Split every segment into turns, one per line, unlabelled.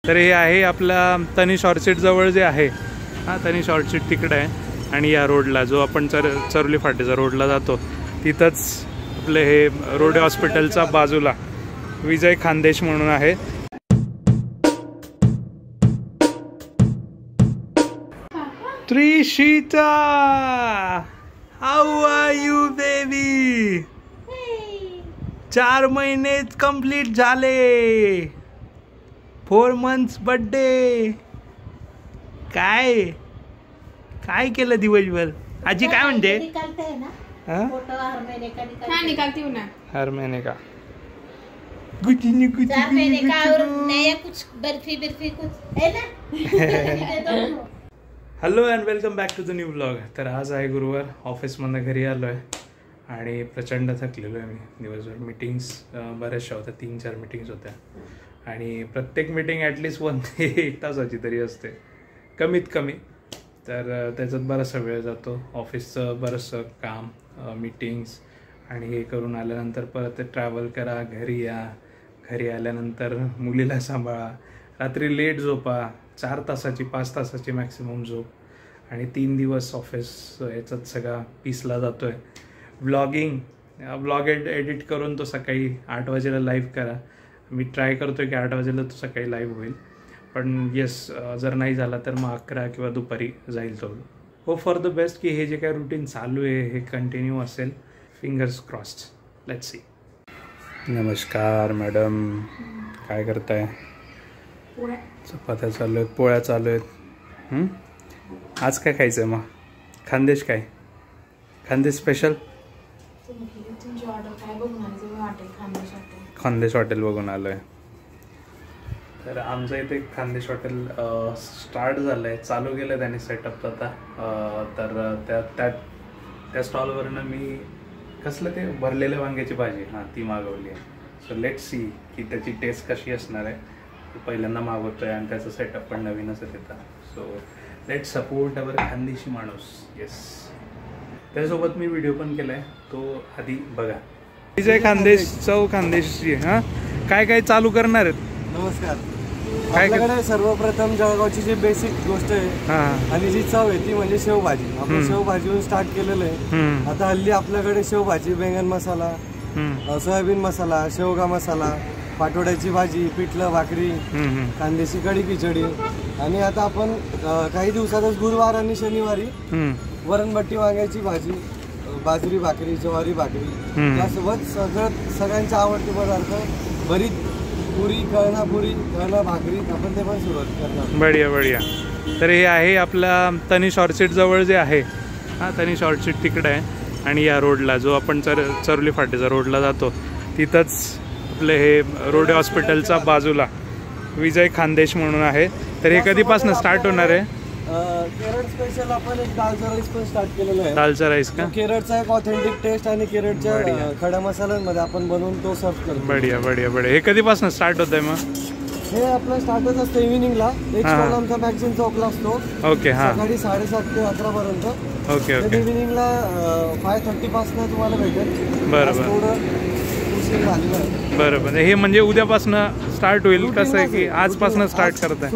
तर हे आहे आपला तनिष ऑर्चिड जवळ जे आहे, हां तनिष ऑर्चिड तिकडे आहे आणि या रोडला जो आपण चरवली फाटेचा रोडला जातो तिथंच आपलं हे रोडे हॉस्पिटलच्या बाजूला विजय खानदेश म्हणून आहे. Trishita, how are you baby? 4 महिने कंप्लीट झाले. 4 months बर्थडे. काय काय केलं दिवसभर? आजी काय म्हणते? हर महीने का hello and welcome back to the new blog. तर आज आहे गुरुवार. ऑफिसमधनं घरी आलो आहे आणि प्रचंड थकलेलो आहे मी दिवसभर. मीटिंग्स बऱ्याचशा होत्या, 3-4 मीटिंग्स होत्या आणि प्रत्येक मीटिंग ॲटलिस्ट 1 ते 1 तासाची तरी असते कमीत कमी. तर त्याच्यात बराचसा वेळ जातो. ऑफिसचं बरंचसं काम, मीटिंग्स आणि हे करून आल्यानंतर परत ट्रॅव्हल करा, घरी या, घरी आल्यानंतर मुलीला सांभाळा, रात्री लेट झोपा, 4 तासाची 5 तासाची मॅक्सिमम झोप आणि 3 दिवस ऑफिस याच्यात सगळा पिसला जातो आहे. ब्लॉग एडिट करून तो सकाळी 8 वाजेला लाईव्ह करा. मी ट्राय करतो आहे की 8 वाजेला तो सकाळी लाईव्ह होईल, पण येस जर नाही झाला तर मग 11 किंवा दुपारी जाईल तो. होप फॉर द बेस्ट की हे जे काय रुटीन चालू आहे हे कंटिन्यू असेल. Fingers crossed. Let's see. नमस्कार मॅडम, काय करताय? चपात्या चालू आहेत, पोळ्या चालू आहेत. आज काय खायचं आहे मग? खानदेश काय? खानदेश स्पेशल? खानदेश हॉटेल बघून आलो आहे. तर आमचं इथे खानदेश हॉटेल स्टार्ट झालं आहे, चालू केलं त्याने सेटअप आता. तर त्या स्टॉलवरनं मी कसलं ते भरलेल्या वांग्याची भाजी ती मागवली आहे. सो लेट्स सी की त्याची टेस्ट कशी असणार आहे. पहिल्यांदा मागवतोय आणि त्याचं सेटअप पण नवीनच आहे तिथं. So let's support our Khandeshi माणूस. येस, त्याच्यासोबत मी व्हिडिओ पण केलाय, तो आधी बघा. विजय खानदेश, चव खानदेशी. हां, काय काय चालू करणार आहेत?
नमस्कार. आपल्याकडे सर्वप्रथम जळगावची जी बेसिक गोष्ट आहे आणि जी चव आहे ती म्हणजे शेवभाजी. आपण शेवभाजीवरून स्टार्ट केलेलं आहे. आता हल्ली आपल्याकडे शेवभाजी, बैंगन मसाला, सोयाबीन मसाला, शेवगा मसाला, पाटोड्याची भाजी, पिठलं भाकरी, खानदेशी कढी खिचडी आणि आता आपण काही दिवसातच गुरुवार आणि शनिवारी वरणबट्टी वांग्याची भाजी, बाजरी भाकरी, ज्वारी भाकरी, त्यासोबत सगळ्यांचे आवडते पदार्थ भरीत पुरी, कळणा पुरी, कळणा भाकरी, आपण ते पण सुरुवात करणार.
बढिया बढिया. तर हे आहे आपला तनिष ऑर्चिड जवळ जे आहे, हां तनिष ऑर्चिड तिकडे आहे आणि या रोडला जो आपण चरवली फाटेचा रोडला जातो तिथंच आपलं हे रोडे हॉस्पिटलच्या बाजूला विजय खानदेश म्हणून आहे. तर हे कधीपासून स्टार्ट होणार आहे?
केरळ स्पेशल आपण एक दालचा राईस पण स्टार्ट केलेला आहे.
दालचा राईस का?
केरळचा एक ऑथेंटिक टेस्ट आणि केरळच्या खड्या मसाल्यांमध्ये आपण बनवून तो सर्व करतो.
बढिया बढिया बढिया. हे कधीपासून स्टार्ट होत आहे मग?
हे आपलं स्टार्टच असतं इव्हिनिंगला. एक स्टॉल आमचा मॅगझिन चौकला असतो.
ओके. हां,
सकाळी 7:30 ते 11 पर्यंत.
Okay okay.
इव्हिनिंगला 5:30 पासून तुम्हाला भेटेल.
बरोबर बरोबर. हे म्हणजे उद्यापासून स्टार्ट होईल कसं आहे की आजपासून स्टार्ट करताय?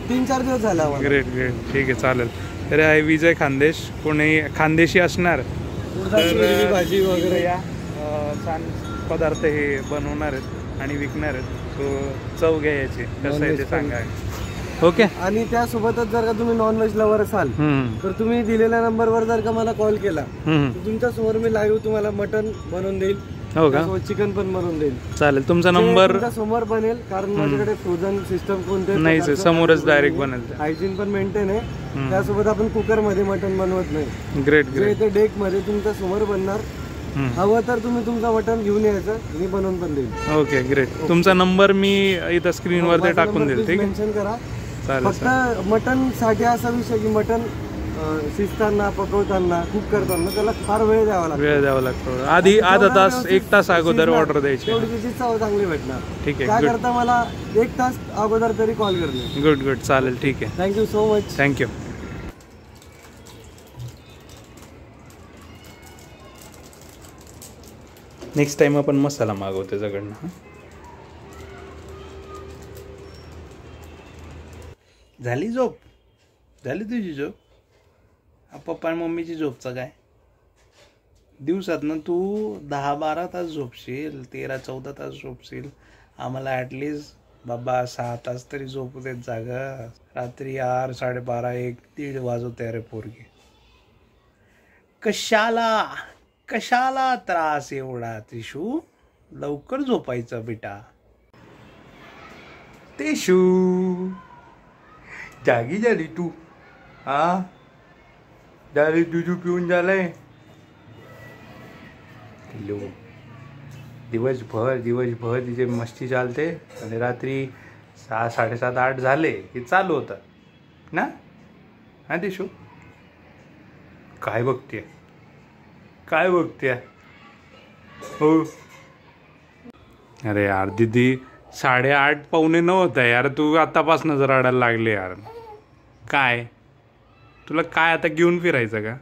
3-4 दिवस झाला.
Great great. ठीक आहे, चालेल. तर आहे विजय खानदेश. कोणी खानदेशी असणार तर
भाजी वगैरे
या छान पदार्थ हे बनवणार आहेत आणि विकणार आहेत. तो चव घ्या याची, कसं आहे ते सांगा. ओके.
आणि त्यासोबतच जर का तुम्ही नॉनव्हेज लवर असाल तर तुम्ही दिलेल्या नंबरवर जर का मला कॉल केला तर तुमच्या समोर मी लाईव्ह तुम्हाला मटन बनवून देईल.
हो का?
चिकन पण बनवून देईल.
चालेल. तुमचा नंबर
समोर बनेल कारण माझ्याकडे फ्रोझन सिस्टम कोणते
नाही, समोरच डायरेक्ट बनेल.
हायजीन पण मेंटेन आहे. त्यासोबत आपण कुकर मध्ये मटन बनवत नाही.
Great great.
ते डेक मध्ये तुमच्या समोर बनणार. हवं तर तुम्ही तुमचा मटन घेऊन यायचं, मी बनवून पण देईल.
Okay great. तुमचा नंबर मी इथं स्क्रीनवर टाकून देईल. ठीक आहे,
मेन्शन करा.
चालेल.
फक्त मटन साठी असा विषय की मटन शिजताना, पकवताना, कुक करताना त्याला फार वेळ द्यावा लागतो. आधी अर्धा तास 1 तास अगोदर ऑर्डर द्यायची, तेवढी त्याची चव चांगली भेटणार. ठीक आहे, त्याकरता मला 1 तास अगोदर तरी कॉल करणे.
Good good. चालेल, ठीक आहे.
Thank you so much.
Thank you. Next time आपण मसाला मागवतो त्याच्याकडनं. झाली झोप? झाली तुझी झोप? पप्पा आणि मम्मीची झोपचं काय? दिवसातनं तू 10-12 तास झोपशील, 13-14 तास झोपशील. आम्हाला ॲटलिस्ट बाबा 6 तास तरी झोपू देत जागा. रात्री 8, 12:30, 1, 1:30 वाजवते रे पोरगी. कशाला त्रास एवढा त्रिशू? लवकर झोपायचं बेटा. त्रिशू जागी झाली तू? हा झाली, दूध पिऊन झालंय? दिवसभर तिचे मस्ती चालते आणि रात्री 6, 7:30, 8 झाले की चालू होतं ना. हा दिशू काय बघते? हो अरे यार दीदी 8:30 पावणे 9 होता यार. तू आतापासून जर रडायला लागले यार. काय तुला काय आता घेऊन फिरायचं का?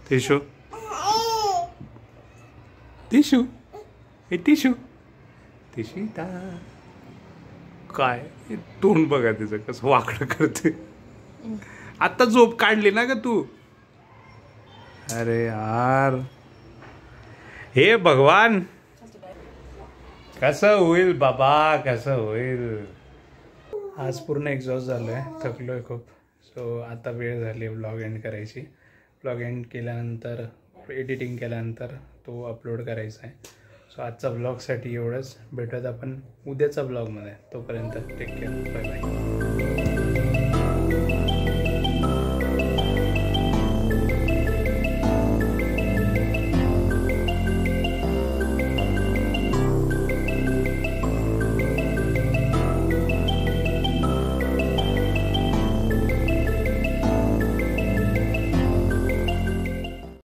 तिशू तिशिता काय तोंड बघा तिचं कसं वाकडं करते. आता झोप काढली ना ग तू? अरे यार हे भगवान कसं होईल बाबा, कसं होईल? आज पूर्ण एक्झॉस्ट झालोय, थकलोय खूप. सो आता वेळ झाली ब्लॉग एंड करायची. ब्लॉग एंड केल्यानंतर एडिटिंग केल्यानंतर तो अपलोड करायचा आहे. सो आजचा ब्लॉगसाठी एवढंच. भेटूयात आपण उद्याचा ब्लॉगमध्ये. तोपर्यंत टेक केअर. बाय.